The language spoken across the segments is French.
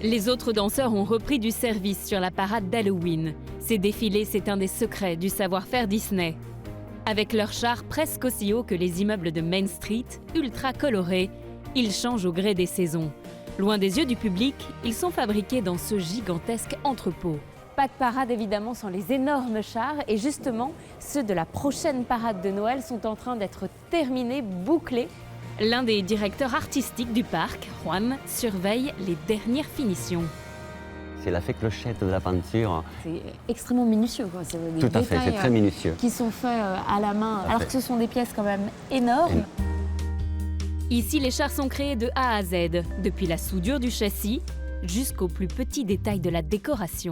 Les autres danseurs ont repris du service sur la parade d'Halloween. Ces défilés, c'est un des secrets du savoir-faire Disney. Avec leurs chars presque aussi hauts que les immeubles de Main Street, ultra colorés, ils changent au gré des saisons. Loin des yeux du public, ils sont fabriqués dans ce gigantesque entrepôt. Pas de parade évidemment sans les énormes chars et justement, ceux de la prochaine parade de Noël sont en train d'être terminés, bouclés. L'un des directeurs artistiques du parc, Juan, surveille les dernières finitions. C'est l'effet clochette de la peinture. C'est extrêmement minutieux, quoi. C'est des Tout à fait, c'est très minutieux. Qui sont faits à la main, alors que ce sont des pièces quand même énormes. Ici, les chars sont créés de A à Z, depuis la soudure du châssis jusqu'aux plus petits détails de la décoration.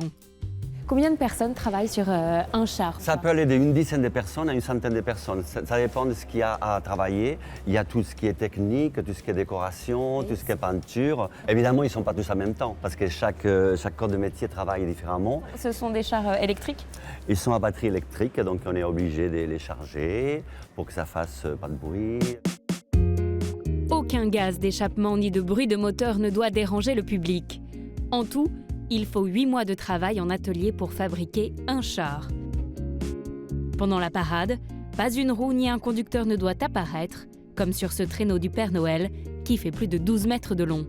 Combien de personnes travaillent sur un char? Ça peut aller d'une dizaine de personnes à une centaine de personnes. Ça dépend de ce qu'il y a à travailler. Il y a tout ce qui est technique, tout ce qui est décoration, tout ce qui est peinture. Évidemment, ils ne sont pas tous en même temps parce que chaque corps de métier travaille différemment. Ce sont des chars électriques? Ils sont à batterie électrique, donc on est obligé de les charger pour que ça fasse pas de bruit. Aucun gaz d'échappement ni de bruit de moteur ne doit déranger le public. En tout, il faut 8 mois de travail en atelier pour fabriquer un char. Pendant la parade, pas une roue ni un conducteur ne doit apparaître, comme sur ce traîneau du Père Noël, qui fait plus de 12 mètres de long.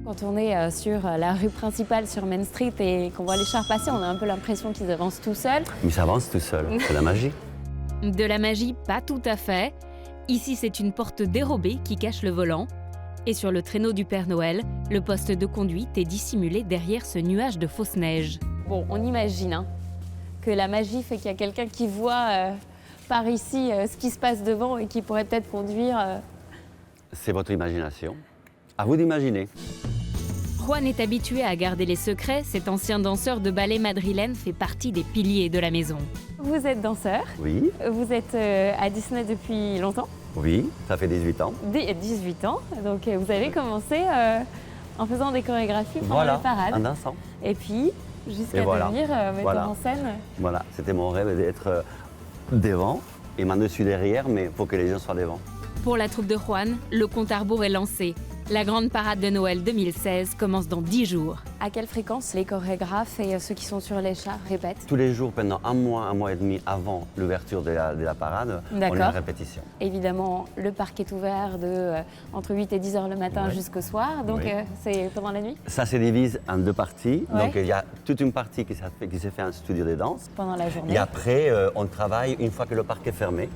Quand on est sur la rue principale sur Main Street et qu'on voit les chars passer, on a un peu l'impression qu'ils avancent tout seuls. Mais ça avance tout seul, c'est la magie. De la magie, pas tout à fait. Ici, c'est une porte dérobée qui cache le volant. Et sur le traîneau du Père Noël, le poste de conduite est dissimulé derrière ce nuage de fausse neige. Bon, on imagine que la magie fait qu'il y a quelqu'un qui voit par ici ce qui se passe devant et qui pourrait peut-être conduire. C'est votre imagination. À vous d'imaginer. Juan est habitué à garder les secrets. Cet ancien danseur de ballet madrilène fait partie des piliers de la maison. Vous êtes danseur. Oui. Vous êtes à Disney depuis longtemps. Oui, ça fait 18 ans. 18 ans. Donc vous avez commencé en faisant des chorégraphies pendant les parades. En dansant. Et puis, jusqu'à devenir metteur en scène. Voilà, c'était mon rêve d'être devant et maintenant je suis derrière, mais il faut que les gens soient devant. Pour la troupe de Juan, le compte à rebours est lancé. La grande parade de Noël 2016 commence dans 10 jours. À quelle fréquence les chorégraphes et ceux qui sont sur les chars répètent? Tous les jours, pendant un mois et demi avant l'ouverture de la parade, on est en répétition. Évidemment, le parc est ouvert entre 8 et 10 heures le matin jusqu'au soir, donc c'est pendant la nuit? Ça se divise en deux parties. Donc il y a toute une partie qui se fait en studio de danse. Pendant la journée. Et après, on travaille une fois que le parc est fermé.